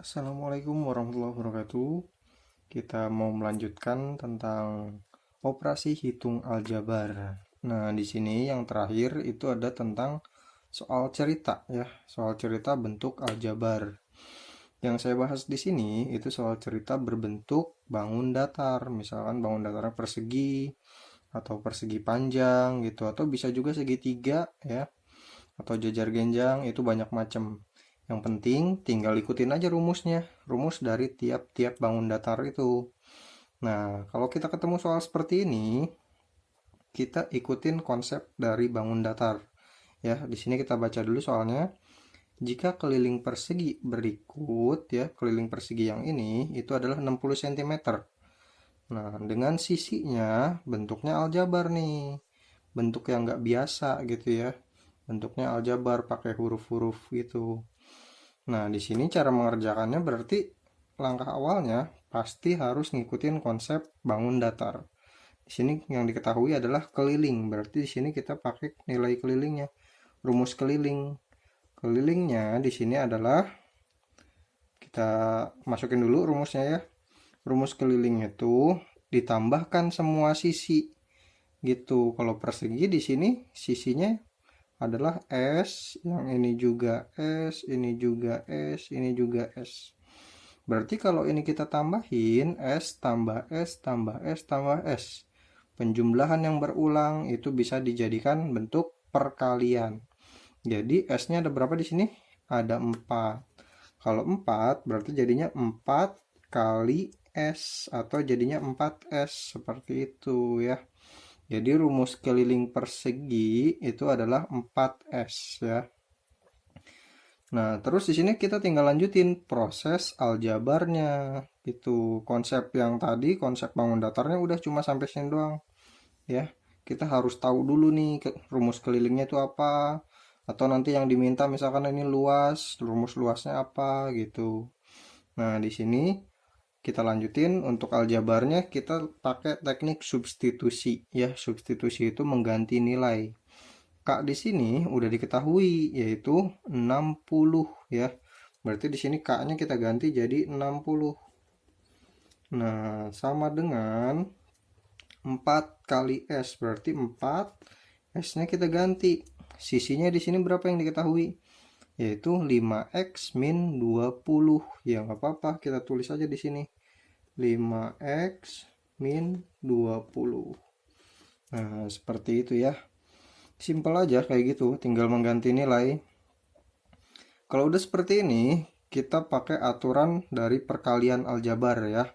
Assalamualaikum warahmatullahi wabarakatuh. Kita mau melanjutkan tentang operasi hitung aljabar. Nah, di sini yang terakhir itu ada tentang soal cerita ya, soal cerita bentuk aljabar. Yang saya bahas di sini itu soal cerita berbentuk bangun datar, misalkan bangun datarnya persegi atau persegi panjang gitu, atau bisa juga segitiga ya, atau jajar genjang, itu banyak macam. Yang penting tinggal ikutin aja rumusnya, rumus dari tiap-tiap bangun datar itu. Nah, kalau kita ketemu soal seperti ini, kita ikutin konsep dari bangun datar. Ya, di sini kita baca dulu soalnya. Jika keliling persegi berikut ya, keliling persegi yang ini itu adalah 60 cm. Nah, dengan sisinya bentuknya aljabar nih. Bentuk yang nggak biasa gitu ya. Bentuknya aljabar pakai huruf-huruf gitu. Nah, di sini cara mengerjakannya berarti langkah awalnya pasti harus ngikutin konsep bangun datar. Di sini yang diketahui adalah keliling. Berarti di sini kita pakai nilai kelilingnya. Rumus keliling. Kelilingnya di sini adalah kita masukin dulu rumusnya ya. Rumus kelilingnya itu ditambahkan semua sisi gitu. Kalau persegi di sini sisinya adalah S, yang ini juga S, ini juga S, ini juga S. Berarti kalau ini kita tambahin S tambah S tambah S tambah S. Penjumlahan yang berulang itu bisa dijadikan bentuk perkalian. Jadi S-nya ada berapa di sini? Ada 4. Kalau 4 berarti jadinya 4 kali S atau jadinya 4S seperti itu ya. Jadi rumus keliling persegi itu adalah 4S ya. Nah, terus di sini kita tinggal lanjutin proses aljabarnya. Itu konsep yang tadi, konsep bangun datarnya udah cuma sampai sini doang ya. Kita harus tahu dulu nih rumus kelilingnya itu apa, atau nanti yang diminta misalkan ini luas, rumus luasnya apa gitu. Nah, di sini kita lanjutin untuk aljabarnya, kita pakai teknik substitusi ya. Substitusi itu mengganti nilai. Kak di sini udah diketahui yaitu 60 ya. Berarti di sini K-nya kita ganti jadi 60. Nah, sama dengan 4 kali S, berarti 4 S-nya kita ganti. Sisinya di sini berapa yang diketahui? Yaitu 5X min 20. Ya nggak apa-apa, kita tulis aja di sini. 5X min 20. Nah, seperti itu ya. Simpel aja kayak gitu, tinggal mengganti nilai. Kalau udah seperti ini, kita pakai aturan dari perkalian aljabar ya.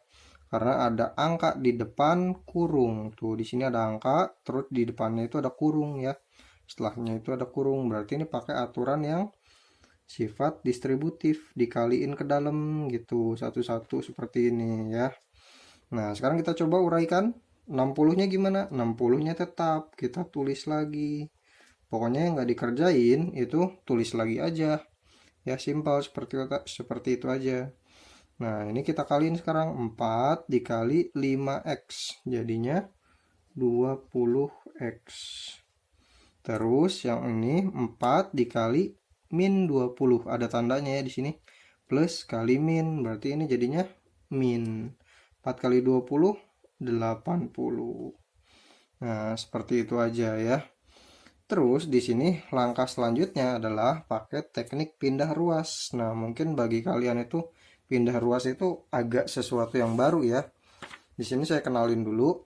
Karena ada angka di depan kurung. Tuh, di sini ada angka, terus di depannya itu ada kurung ya. Setelahnya itu ada kurung, berarti ini pakai aturan yang sifat distributif, dikaliin ke dalam gitu, satu-satu seperti ini ya. Nah, sekarang kita coba uraikan. 60-nya gimana? 60-nya tetap kita tulis lagi. Pokoknya yang nggak dikerjain itu tulis lagi aja. Ya simpel seperti itu aja. Nah, ini kita kaliin sekarang 4 dikali 5x. Jadinya 20x. Terus yang ini 4 dikali min 20. Ada tandanya ya di sini. Plus kali min, berarti ini jadinya min. 4 kali 20 80. Nah, seperti itu aja ya. Terus di sini langkah selanjutnya adalah pakai teknik pindah ruas. Nah, mungkin bagi kalian itu pindah ruas itu agak sesuatu yang baru ya. Di sini saya kenalin dulu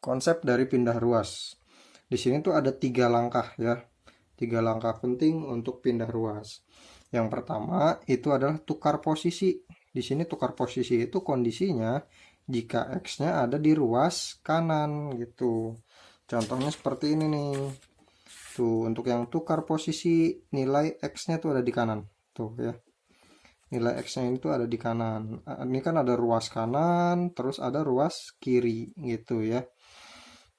konsep dari pindah ruas. Di sini tuh ada 3 langkah ya. 3 langkah penting untuk pindah ruas. Yang pertama itu adalah tukar posisi. Di sini tukar posisi itu kondisinya jika X-nya ada di ruas kanan gitu. Contohnya seperti ini nih. Tuh, untuk yang tukar posisi nilai X-nya tuh ada di kanan. Tuh ya. Nilai X-nya itu ada di kanan. Ini kan ada ruas kanan, terus ada ruas kiri gitu ya.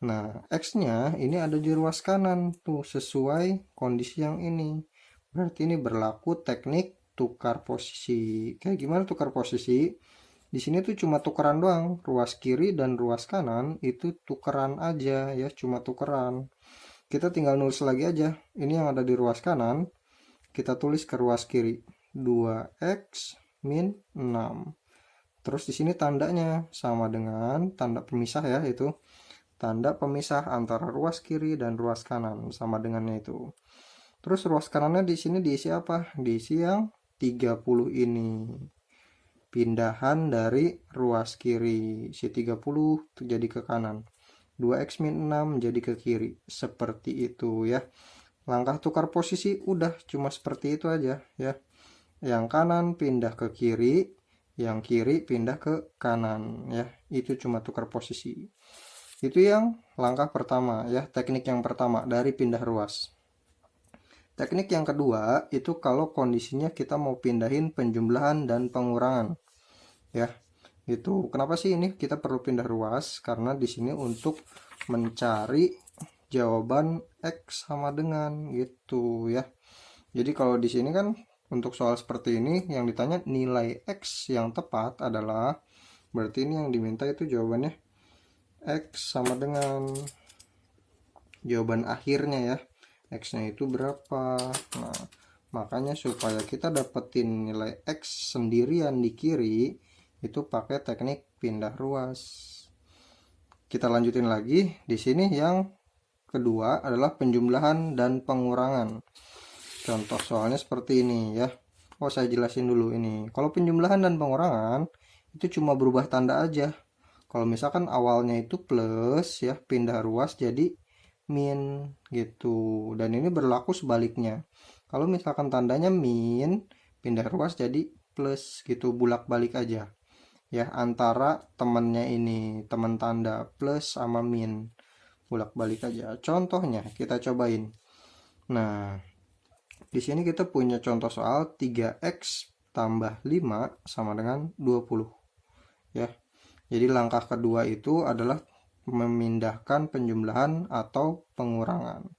Nah, X-nya ini ada di ruas kanan tuh sesuai kondisi yang ini. Berarti ini berlaku teknik tukar posisi. Kayak gimana tukar posisi? Di sini tuh cuma tukeran doang. Ruas kiri dan ruas kanan itu tukeran aja ya, cuma tukeran. Kita tinggal nulis lagi aja. Ini yang ada di ruas kanan, kita tulis ke ruas kiri. 2x min 6. Terus di sini tandanya sama dengan tanda pemisah ya, itu tanda pemisah antara ruas kiri dan ruas kanan sama dengannya itu. Terus ruas kanannya di sini diisi apa? Diisi yang 30 ini. Pindahan dari ruas kiri. Si 30 jadi ke kanan. 2x min 6 jadi ke kiri. Seperti itu ya. Langkah tukar posisi udah cuma seperti itu aja ya. Yang kanan pindah ke kiri, yang kiri pindah ke kanan ya. Itu cuma tukar posisi. Itu yang langkah pertama ya, teknik yang pertama dari pindah ruas. Teknik yang kedua itu kalau kondisinya kita mau pindahin penjumlahan dan pengurangan ya. Itu kenapa sih ini kita perlu pindah ruas? Karena di sini untuk mencari jawaban X sama dengan gitu ya. Jadi kalau di sini kan untuk soal seperti ini yang ditanya nilai X yang tepat adalah, berarti ini yang diminta itu jawabannya X sama dengan jawaban akhirnya ya. X-nya itu berapa? Nah, makanya supaya kita dapetin nilai X sendirian di kiri itu pakai teknik pindah ruas. Kita lanjutin lagi. Di sini yang kedua adalah penjumlahan dan pengurangan. Contoh soalnya seperti ini ya. Oh, saya jelasin dulu ini. Kalau penjumlahan dan pengurangan itu cuma berubah tanda aja. Kalau misalkan awalnya itu plus ya, pindah ruas jadi min gitu. Dan ini berlaku sebaliknya. Kalau misalkan tandanya min, pindah ruas jadi plus gitu, bolak-balik aja. Ya, antara temennya ini, teman tanda plus sama min. Bolak-balik aja. Contohnya kita cobain. Nah, di sini kita punya contoh soal 3x tambah 5 sama dengan 20. Ya. Jadi langkah kedua itu adalah memindahkan penjumlahan atau pengurangan.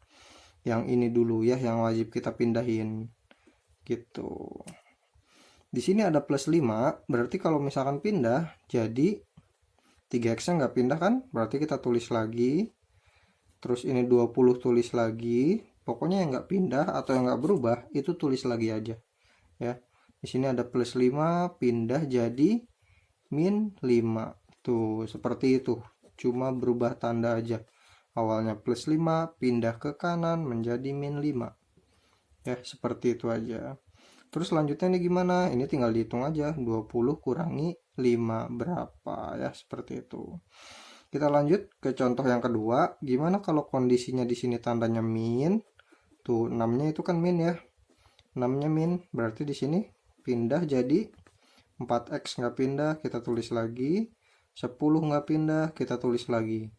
Yang ini dulu ya yang wajib kita pindahin. Gitu. Di sini ada plus 5, berarti kalau misalkan pindah jadi 3x-nya nggak pindah kan? Berarti kita tulis lagi. Terus ini 20 tulis lagi. Pokoknya yang nggak pindah atau yang nggak berubah itu tulis lagi aja. Ya. Di sini ada plus 5 pindah jadi min 5. Tuh, seperti itu. Cuma berubah tanda aja. Awalnya plus 5 pindah ke kanan menjadi min 5. Ya, seperti itu aja. Terus selanjutnya nih gimana? Ini tinggal dihitung aja. 20 kurangi 5 berapa ya, seperti itu. Kita lanjut ke contoh yang kedua. Gimana kalau kondisinya di sini tandanya min? Tuh, 6-nya itu kan min ya. 6-nya min, berarti di sini pindah jadi 4x nggak pindah, kita tulis lagi. 10 nggak pindah, kita tulis lagi.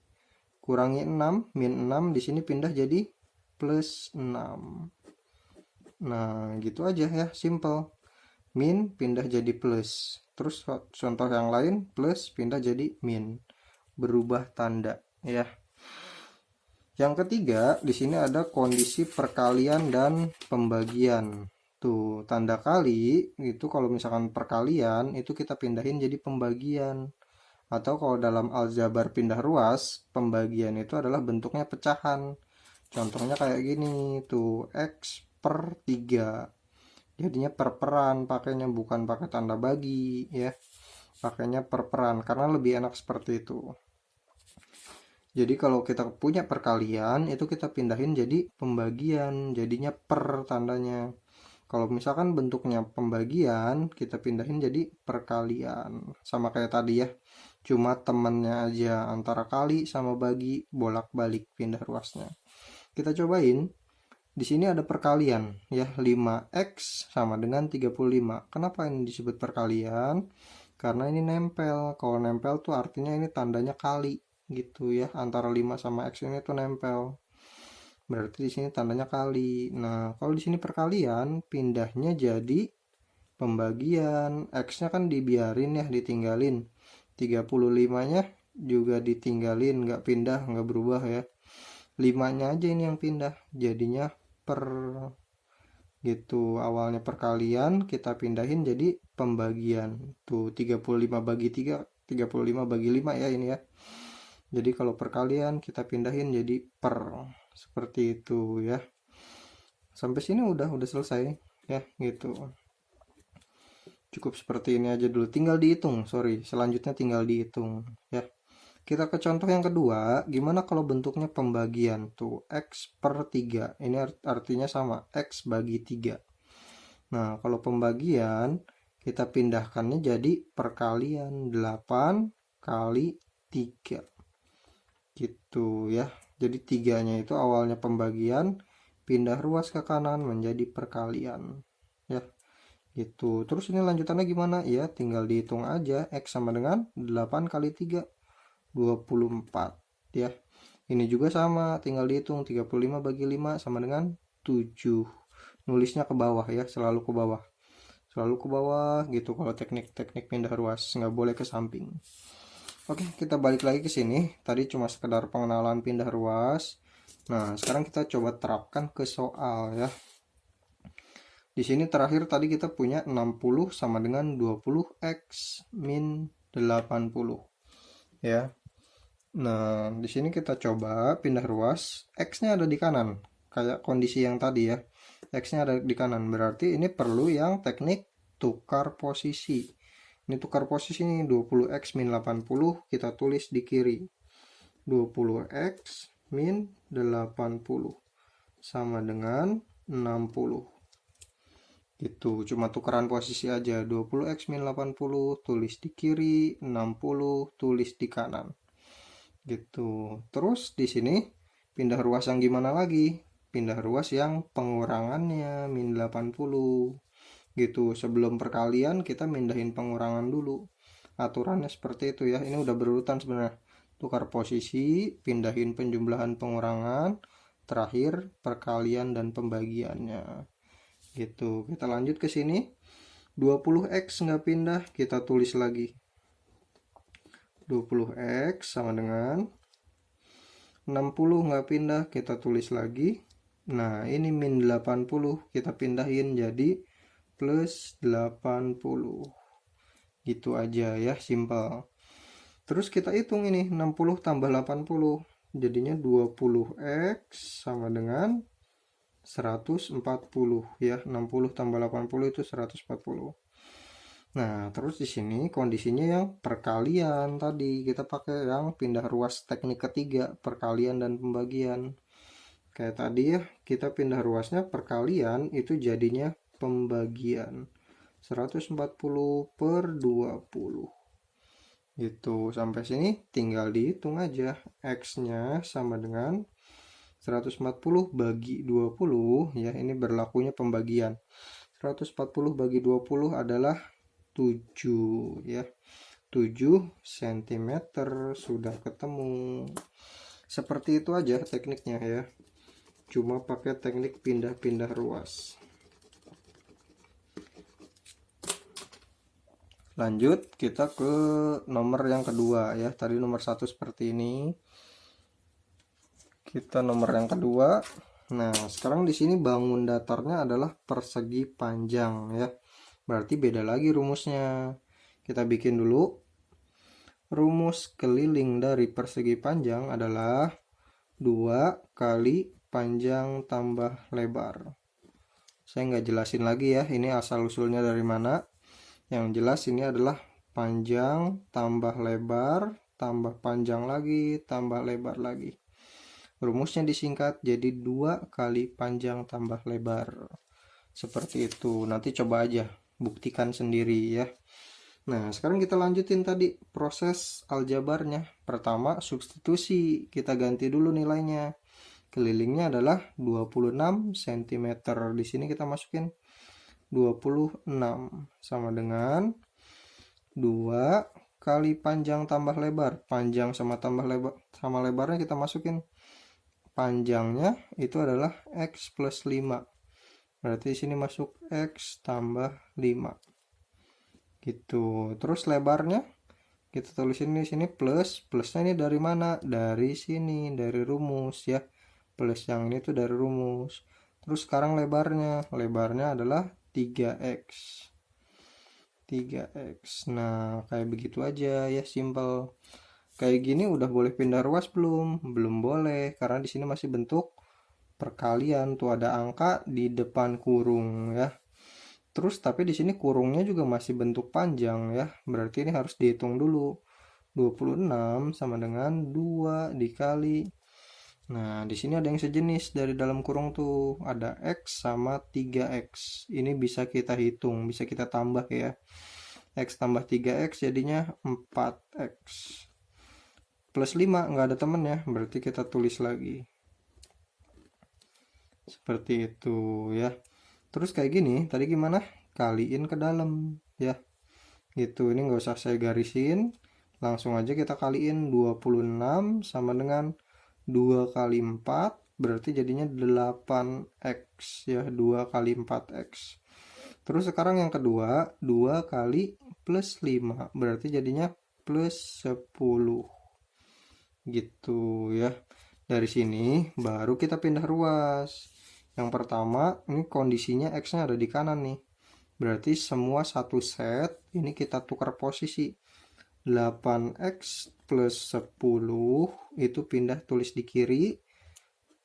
Kurangi 6, min 6 di sini pindah jadi plus 6. Nah, gitu aja ya, simple. Min pindah jadi plus. Terus contoh yang lain, plus pindah jadi min. Berubah tanda ya. Yang ketiga, di sini ada kondisi perkalian dan pembagian. Tuh, tanda kali itu kalau misalkan perkalian itu kita pindahin jadi pembagian. Atau kalau dalam aljabar pindah ruas, pembagian itu adalah bentuknya pecahan. Contohnya kayak gini, tuh X per 3. Jadinya perperan pakainya, bukan pakai tanda bagi ya. Pakainya perperan karena lebih enak seperti itu. Jadi kalau kita punya perkalian, itu kita pindahin jadi pembagian, jadinya per tandanya. Kalau misalkan bentuknya pembagian, kita pindahin jadi perkalian. Sama kayak tadi ya, cuma temennya aja antara kali sama bagi, bolak-balik pindah ruasnya. Kita cobain. Di sini ada perkalian ya, 5x sama dengan 35. Kenapa ini disebut perkalian? Karena ini nempel. Kalau nempel tuh artinya ini tandanya kali gitu ya, antara 5 sama x ini tuh nempel. Berarti di sini tandanya kali. Nah, kalau di sini perkalian, pindahnya jadi pembagian. X-nya kan dibiarin ya, ditinggalin. 35-nya juga ditinggalin, nggak pindah, nggak berubah ya. 5-nya aja ini yang pindah, jadinya per gitu. Awalnya perkalian, kita pindahin jadi pembagian. Tuh 35 bagi 3, 35 bagi 5 ya ini ya. Jadi kalau perkalian kita pindahin jadi per. Seperti itu ya. Sampai sini udah selesai ya gitu. Cukup seperti ini aja dulu, tinggal dihitung, sorry, selanjutnya tinggal dihitung ya. Kita ke contoh yang kedua, gimana kalau bentuknya pembagian tuh X per 3, ini artinya sama, X bagi 3. Nah, kalau pembagian kita pindahkannya jadi perkalian 8 kali 3 gitu ya. Jadi tiganya itu awalnya pembagian, pindah ruas ke kanan menjadi perkalian ya gitu. Terus ini lanjutannya gimana ya, tinggal dihitung aja. X sama dengan 8 kali 3, 24 ya. Ini juga sama, tinggal dihitung. 35 bagi 5 sama dengan 7. Nulisnya ke bawah ya, selalu ke bawah, selalu ke bawah gitu. Kalau teknik-teknik pindah ruas nggak boleh ke samping. Oke, kita balik lagi ke sini. Tadi cuma sekedar pengenalan pindah ruas. Nah, sekarang kita coba terapkan ke soal ya. Di sini terakhir tadi kita punya 60 sama dengan 20x min 80 ya. Nah, di sini kita coba pindah ruas, X-nya ada di kanan, kayak kondisi yang tadi ya. X-nya ada di kanan, berarti ini perlu yang teknik tukar posisi. Ini tukar posisi nih, 20x min 80 kita tulis di kiri. 20x min 80 sama dengan 60. Itu cuma tukeran posisi aja. 20x min 80 tulis di kiri, 60 tulis di kanan. Gitu. Terus di sini pindah ruas yang gimana lagi? Pindah ruas yang pengurangannya min 80. Gitu. Sebelum perkalian kita mindahin pengurangan dulu. Aturannya seperti itu ya. Ini udah berurutan sebenarnya. Tukar posisi, pindahin penjumlahan pengurangan, terakhir perkalian dan pembagiannya. Gitu. Kita lanjut ke sini. 20x nggak pindah, kita tulis lagi. 20x sama dengan 60 nggak pindah, kita tulis lagi. Nah, ini min 80 kita pindahin jadi plus 80. Gitu aja ya, simpel. Terus kita hitung ini, 60 tambah 80. Jadinya 20x sama dengan 140 ya. 60 tambah 80 itu 140. Nah, terus di sini kondisinya yang perkalian tadi. Kita pakai yang pindah ruas teknik ketiga, perkalian dan pembagian. Kayak tadi ya, kita pindah ruasnya perkalian, itu jadinya pembagian. 140 per 20. Gitu, sampai sini tinggal dihitung aja. X-nya sama dengan 140 bagi 20 ya, ini berlakunya pembagian. 140 bagi 20 adalah 7 ya. 7 cm sudah ketemu. Seperti itu aja tekniknya ya. Cuma pakai teknik pindah-pindah ruas. Lanjut kita ke nomor yang kedua ya. Tadi nomor 1 seperti ini. Kita nomor yang kedua. Nah, sekarang di sini bangun datarnya adalah persegi panjang ya. Berarti beda lagi rumusnya. Kita bikin dulu. Rumus keliling dari persegi panjang adalah 2 kali panjang tambah lebar. Saya nggak jelasin lagi ya, ini asal usulnya dari mana. Yang jelas ini adalah panjang tambah lebar, tambah panjang lagi, tambah lebar lagi. Rumusnya disingkat jadi 2 kali panjang tambah lebar. Seperti itu, nanti coba aja buktikan sendiri ya. Nah, sekarang kita lanjutin tadi proses aljabarnya. Pertama, substitusi. Kita ganti dulu nilainya. Kelilingnya adalah 26 cm. Di sini kita masukin 26 sama dengan 2 kali panjang tambah lebar. Panjang sama tambah lebar sama lebarnya kita masukin. Panjangnya itu adalah X plus 5. Berarti di sini masuk X tambah 5. Gitu. Terus lebarnya kita tulisin di sini plus. Plusnya ini dari mana? Dari sini, dari rumus ya. Plus yang ini tuh dari rumus. Terus sekarang lebarnya. Lebarnya adalah 3x. 3x. Nah, kayak begitu aja ya, simple. Kayak gini udah boleh pindah ruas belum? Belum boleh, karena di sini masih bentuk perkalian. Tuh ada angka di depan kurung ya. Terus tapi di sini kurungnya juga masih bentuk panjang ya. Berarti ini harus dihitung dulu. 26 sama dengan 2 dikali. Nah, di sini ada yang sejenis dari dalam kurung tuh. Ada X sama 3X. Ini bisa kita hitung, bisa kita tambah ya. X tambah 3X jadinya 4X. Plus 5 nggak ada temennya, berarti kita tulis lagi. Seperti itu ya. Terus kayak gini, tadi gimana? Kaliin ke dalam ya. Gitu, ini nggak usah saya garisin. Langsung aja kita kaliin 26 sama dengan 2 kali 4 berarti jadinya 8x ya, 2 kali 4x. Terus sekarang yang kedua, 2 kali plus 5 berarti jadinya plus 10 gitu ya. Dari sini baru kita pindah ruas. Yang pertama ini kondisinya x-nya ada di kanan nih, berarti semua satu set ini kita tukar posisi. 8x plus 10 itu pindah tulis di kiri,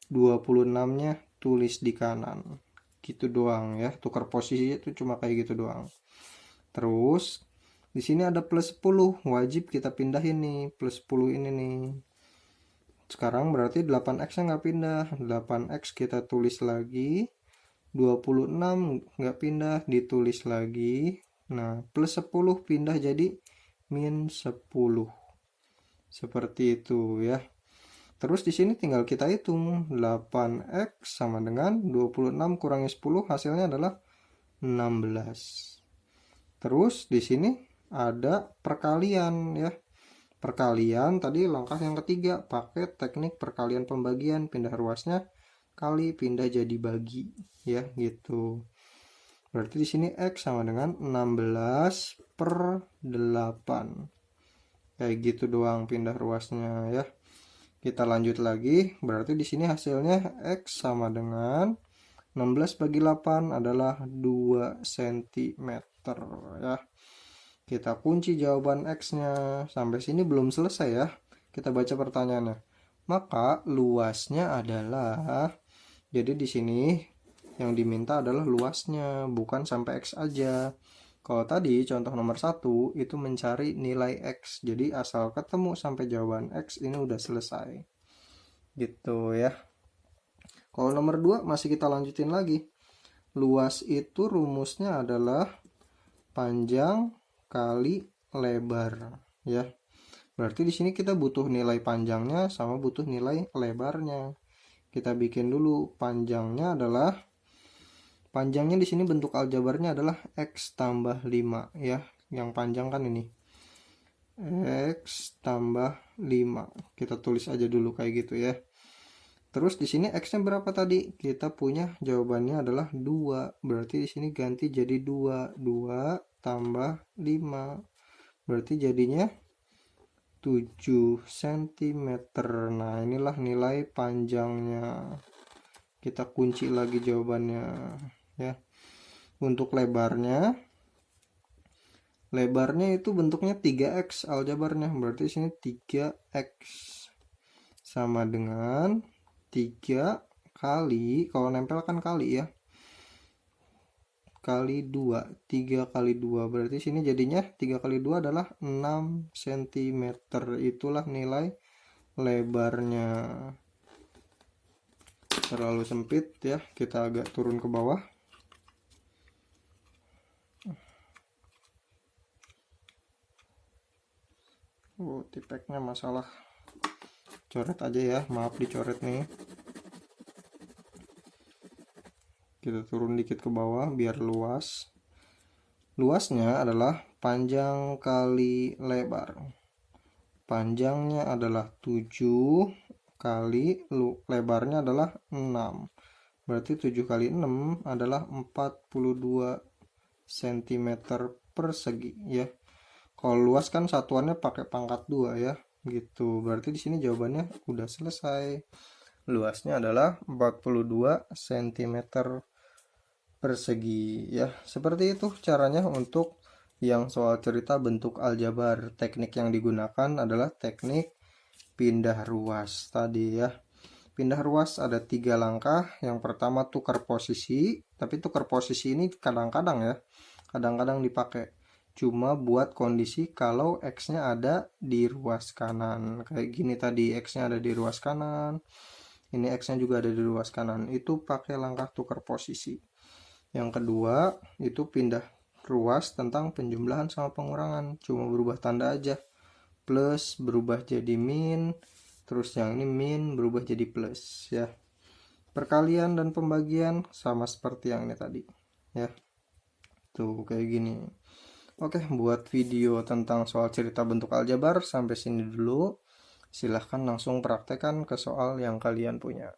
26 nya tulis di kanan. Gitu doang ya, tukar posisi itu cuma kayak gitu doang. Terus di sini ada plus 10, wajib kita pindahin nih plus 10 ini nih. Sekarang berarti 8x nya nggak pindah, 8x kita tulis lagi, 26 nggak pindah ditulis lagi. Nah plus 10 pindah jadi min 10. Seperti itu ya. Terus di sini tinggal kita hitung, 8x sama dengan 26 kurangi 10 hasilnya adalah 16. Terus di sini ada perkalian ya. Perkalian tadi langkah yang ketiga, pakai teknik perkalian pembagian, pindah ruasnya kali pindah jadi bagi ya gitu. Berarti di sini x sama dengan 16/8. Kayak gitu doang pindah ruasnya ya. Kita lanjut lagi, berarti di sini hasilnya x sama dengan 16 bagi 8 adalah 2 cm ya. Kita kunci jawaban x-nya. Sampai sini belum selesai ya. Kita baca pertanyaannya. Maka luasnya adalah, jadi di sini yang diminta adalah luasnya, bukan sampai x aja. Kalau tadi contoh nomor 1 itu mencari nilai x. Jadi asal ketemu sampai jawaban x ini udah selesai. Gitu ya. Kalau nomor 2 masih kita lanjutin lagi. Luas itu rumusnya adalah panjang kali lebar ya. Berarti di sini kita butuh nilai panjangnya sama butuh nilai lebarnya. Kita bikin dulu panjangnya adalah, panjangnya di sini bentuk aljabarnya adalah x tambah 5 ya. Yang panjang kan ini. X tambah 5. Kita tulis aja dulu kayak gitu ya. Terus di sini x-nya berapa tadi? Kita punya jawabannya adalah 2. Berarti di sini ganti jadi 2. 2 tambah 5. Berarti jadinya 7 cm. Nah, inilah nilai panjangnya. Kita kunci lagi jawabannya ya. Untuk lebarnya itu bentuknya 3x aljabarnya. Berarti di sini 3x sama dengan 3 kali, kalau nempel kan kali ya, kali 2. 3 kali 2 berarti sini jadinya 3 kali 2 adalah 6 cm. Itulah nilai lebarnya. Terlalu sempit ya, kita agak turun ke bawah. Tipeknya masalah coret aja ya, maaf dicoret nih. Kita turun dikit ke bawah biar luas. Luasnya adalah panjang kali lebar. Panjangnya adalah 7 kali lebarnya adalah 6. Berarti 7 kali 6 adalah 42 cm persegi ya. Kalau luas kan satuannya pakai pangkat 2 ya. Gitu. Berarti di sini jawabannya udah selesai. Luasnya adalah 42 cm persegi ya. Seperti itu caranya untuk yang soal cerita bentuk aljabar. Teknik yang digunakan adalah teknik pindah ruas tadi ya. pindah ruas ada 3 langkah. Yang pertama tukar posisi, tapi tukar posisi ini kadang-kadang ya, kadang-kadang dipakai cuma buat kondisi kalau X-nya ada di ruas kanan. Kayak gini tadi, X-nya ada di ruas kanan, ini X-nya juga ada di ruas kanan, itu pakai langkah tukar posisi. Yang kedua itu pindah ruas tentang penjumlahan sama pengurangan, cuma berubah tanda aja, plus berubah jadi min, terus yang ini min berubah jadi plus ya. Perkalian dan pembagian sama seperti yang ini tadi ya, tuh kayak gini. Oke, buat video tentang soal cerita bentuk aljabar sampai sini dulu. Silahkan langsung praktekkan ke soal yang kalian punya.